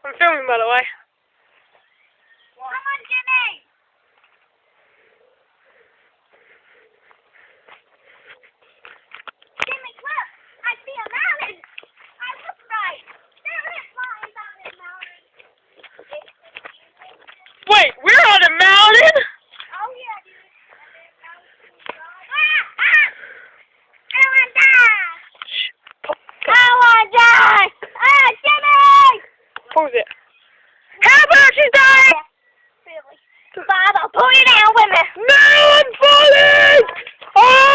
I'm filming, by the way. Come on, Jimmy! Jimmy, look! I see a mountain! I look right! There is mountains on this mountain! Wait, we're on a mountain? Oh, yeah, dude. I want to die! I want to die! Ah, Jimmy! Pose it. How about you die? Really? Father, pull you down with me! No, I'm falling! Oh!